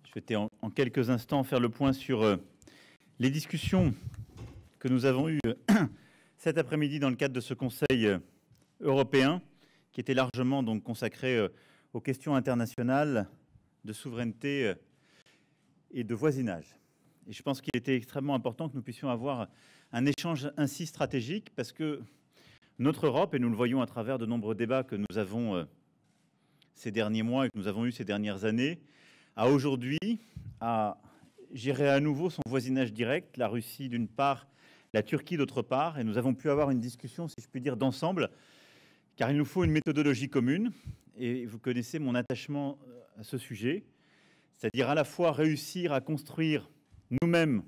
Je souhaitais en quelques instants faire le point sur les discussions que nous avons eues cet après-midi dans le cadre de ce Conseil européen qui était largement donc consacré aux questions internationales de souveraineté et de voisinage. Et je pense qu'il était extrêmement important que nous puissions avoir un échange ainsi stratégique parce que notre Europe, et nous le voyons à travers de nombreux débats que nous avons ces derniers mois et que nous avons eu ces dernières années, a aujourd'hui à gérer à nouveau son voisinage direct, la Russie d'une part, la Turquie d'autre part, et nous avons pu avoir une discussion, si je puis dire, d'ensemble, car il nous faut une méthodologie commune, et vous connaissez mon attachement à ce sujet, c'est-à-dire à la fois réussir à construire nous-mêmes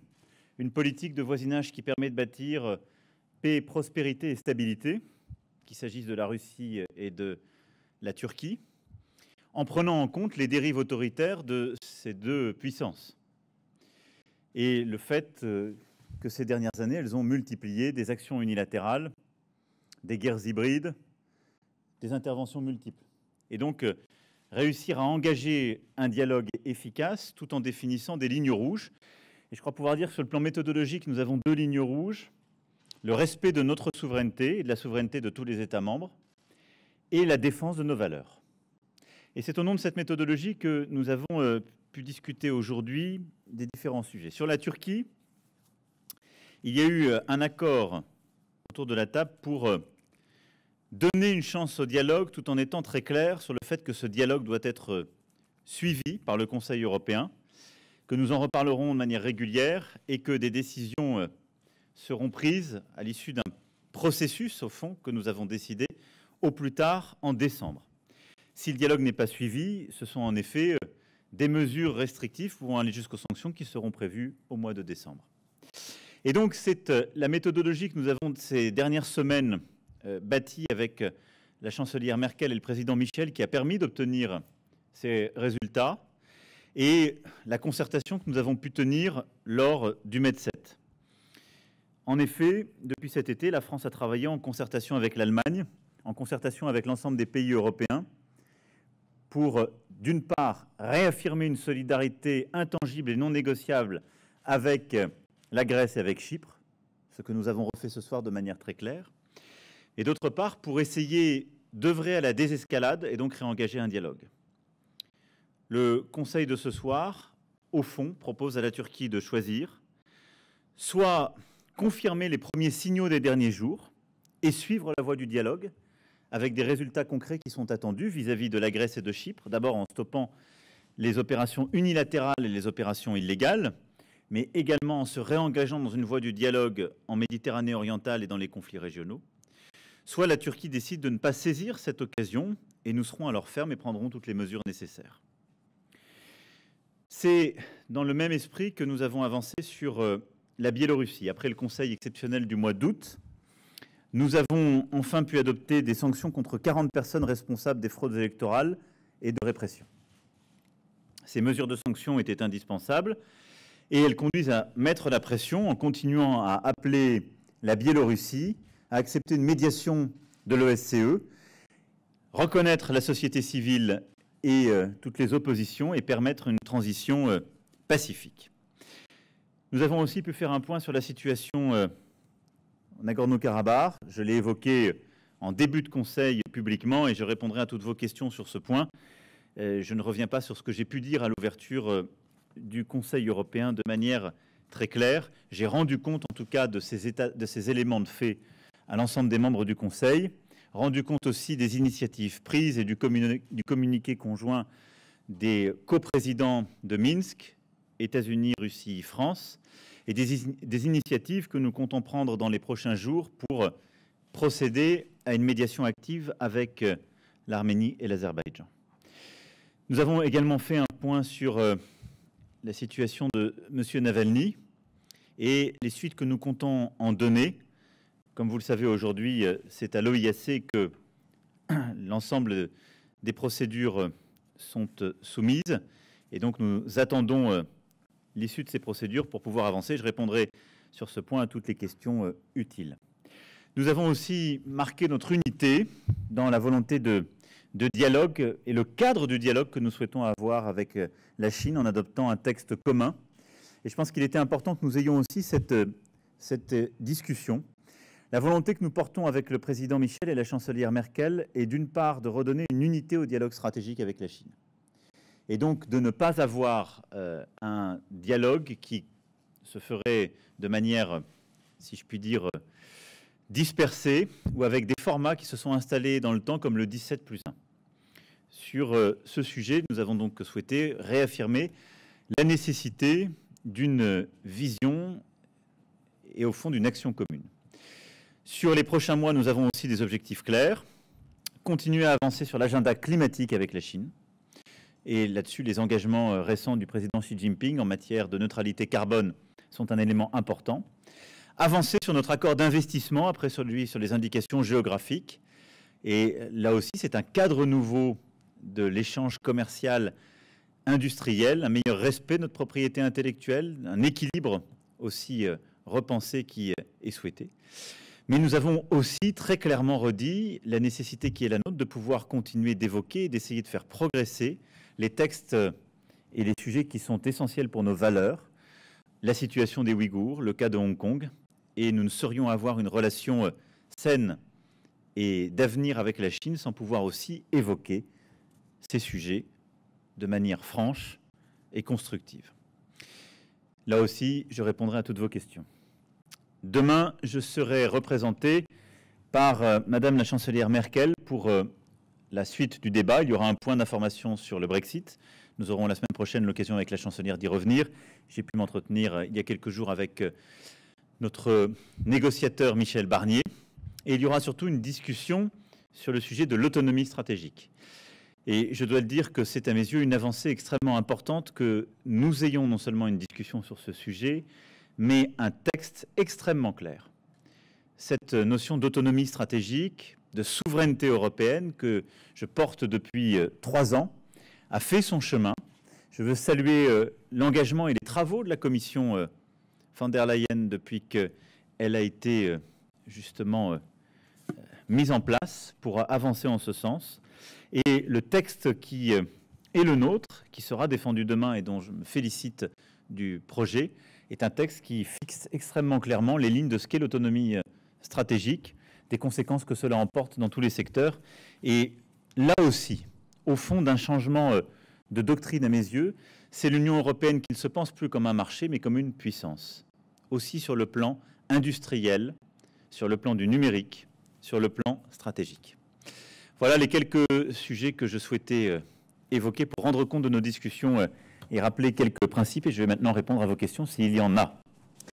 une politique de voisinage qui permet de bâtir paix, prospérité et stabilité, qu'il s'agisse de la Russie et de la Turquie, en prenant en compte les dérives autoritaires de ces deux puissances. Et le fait que ces dernières années, elles ont multiplié des actions unilatérales, des guerres hybrides, des interventions multiples. Et donc, réussir à engager un dialogue efficace tout en définissant des lignes rouges. Et je crois pouvoir dire que sur le plan méthodologique, nous avons deux lignes rouges, le respect de notre souveraineté et de la souveraineté de tous les États membres, et la défense de nos valeurs. Et c'est au nom de cette méthodologie que nous avons pu discuter aujourd'hui des différents sujets. Sur la Turquie, il y a eu un accord autour de la table pour donner une chance au dialogue tout en étant très clair sur le fait que ce dialogue doit être suivi par le Conseil européen, que nous en reparlerons de manière régulière et que des décisions seront prises à l'issue d'un processus, au fond, que nous avons décidé au plus tard en décembre. Si le dialogue n'est pas suivi, ce sont en effet des mesures restrictives pouvant aller jusqu'aux sanctions qui seront prévues au mois de décembre. Et donc, c'est la méthodologie que nous avons ces dernières semaines bâtie avec la chancelière Merkel et le président Michel qui a permis d'obtenir ces résultats et la concertation que nous avons pu tenir lors du Med7. En effet, depuis cet été, la France a travaillé en concertation avec l'Allemagne, en concertation avec l'ensemble des pays européens, pour, d'une part, réaffirmer une solidarité intangible et non négociable avec la Grèce et avec Chypre, ce que nous avons refait ce soir de manière très claire, et d'autre part, pour essayer d'œuvrer à la désescalade et donc réengager un dialogue. Le Conseil de ce soir, au fond, propose à la Turquie de choisir soit confirmer les premiers signaux des derniers jours et suivre la voie du dialogue, avec des résultats concrets qui sont attendus vis-à-vis de la Grèce et de Chypre, d'abord en stoppant les opérations unilatérales et les opérations illégales, mais également en se réengageant dans une voie du dialogue en Méditerranée orientale et dans les conflits régionaux. Soit la Turquie décide de ne pas saisir cette occasion, et nous serons alors fermes et prendrons toutes les mesures nécessaires. C'est dans le même esprit que nous avons avancé sur la Biélorussie. Après le Conseil exceptionnel du mois d'août, nous avons enfin pu adopter des sanctions contre 40 personnes responsables des fraudes électorales et de répression. Ces mesures de sanctions étaient indispensables et elles conduisent à mettre la pression en continuant à appeler la Biélorussie à accepter une médiation de l'OSCE, reconnaître la société civile et toutes les oppositions et permettre une transition pacifique. Nous avons aussi pu faire un point sur la situation Nagorno-Karabakh, je l'ai évoqué en début de conseil publiquement et je répondrai à toutes vos questions sur ce point. Je ne reviens pas sur ce que j'ai pu dire à l'ouverture du Conseil européen de manière très claire. J'ai rendu compte en tout cas de ces éléments de fait à l'ensemble des membres du Conseil, rendu compte aussi des initiatives prises et du communiqué conjoint des coprésidents de Minsk, États-Unis, Russie, France, et des initiatives que nous comptons prendre dans les prochains jours pour procéder à une médiation active avec l'Arménie et l'Azerbaïdjan. Nous avons également fait un point sur la situation de M. Navalny et les suites que nous comptons en donner. Comme vous le savez aujourd'hui, c'est à l'OIAC que l'ensemble des procédures sont soumises et donc nous attendons l'issue de ces procédures pour pouvoir avancer. Je répondrai sur ce point à toutes les questions utiles. Nous avons aussi marqué notre unité dans la volonté de de dialogue et le cadre du dialogue que nous souhaitons avoir avec la Chine en adoptant un texte commun. Et je pense qu'il était important que nous ayons aussi cette discussion. La volonté que nous portons avec le président Michel et la chancelière Merkel est d'une part de redonner une unité au dialogue stratégique avec la Chine. Et donc de ne pas avoir un dialogue qui se ferait de manière, si je puis dire, dispersés ou avec des formats qui se sont installés dans le temps comme le 17+1. Sur ce sujet, nous avons donc souhaité réaffirmer la nécessité d'une vision et au fond d'une action commune. Sur les prochains mois, nous avons aussi des objectifs clairs, continuer à avancer sur l'agenda climatique avec la Chine, et là-dessus, les engagements récents du président Xi Jinping en matière de neutralité carbone sont un élément important. Avancer sur notre accord d'investissement, après celui sur les indications géographiques. Et là aussi, c'est un cadre nouveau de l'échange commercial industriel, un meilleur respect de notre propriété intellectuelle, un équilibre aussi repensé qui est souhaité. Mais nous avons aussi très clairement redit la nécessité qui est la nôtre de pouvoir continuer d'évoquer et d'essayer de faire progresser les textes et les sujets qui sont essentiels pour nos valeurs, la situation des Ouïghours, le cas de Hong Kong, et nous ne saurions avoir une relation saine et d'avenir avec la Chine sans pouvoir aussi évoquer ces sujets de manière franche et constructive. Là aussi, je répondrai à toutes vos questions. Demain, je serai représenté par Madame la chancelière Merkel pour la suite du débat. Il y aura un point d'information sur le Brexit. Nous aurons la semaine prochaine l'occasion avec la chancelière d'y revenir. J'ai pu m'entretenir il y a quelques jours avec notre négociateur Michel Barnier. Et il y aura surtout une discussion sur le sujet de l'autonomie stratégique. Et je dois le dire que c'est à mes yeux une avancée extrêmement importante que nous ayons non seulement une discussion sur ce sujet, mais un texte extrêmement clair. Cette notion d'autonomie stratégique, de souveraineté européenne que je porte depuis 3 ans, a fait son chemin. Je veux saluer l'engagement et les travaux de la commission von der Leyen depuis qu'elle a été justement mise en place pour avancer en ce sens. Et le texte qui est le nôtre, qui sera défendu demain et dont je me félicite du projet, est un texte qui fixe extrêmement clairement les lignes de ce qu'est l'autonomie stratégique, des conséquences que cela emporte dans tous les secteurs. Et là aussi, au fond d'un changement de doctrine à mes yeux, c'est l'Union européenne qui ne se pense plus comme un marché, mais comme une puissance. Aussi sur le plan industriel, sur le plan du numérique, sur le plan stratégique. Voilà les quelques sujets que je souhaitais évoquer pour rendre compte de nos discussions et rappeler quelques principes. Et je vais maintenant répondre à vos questions s'il y en a.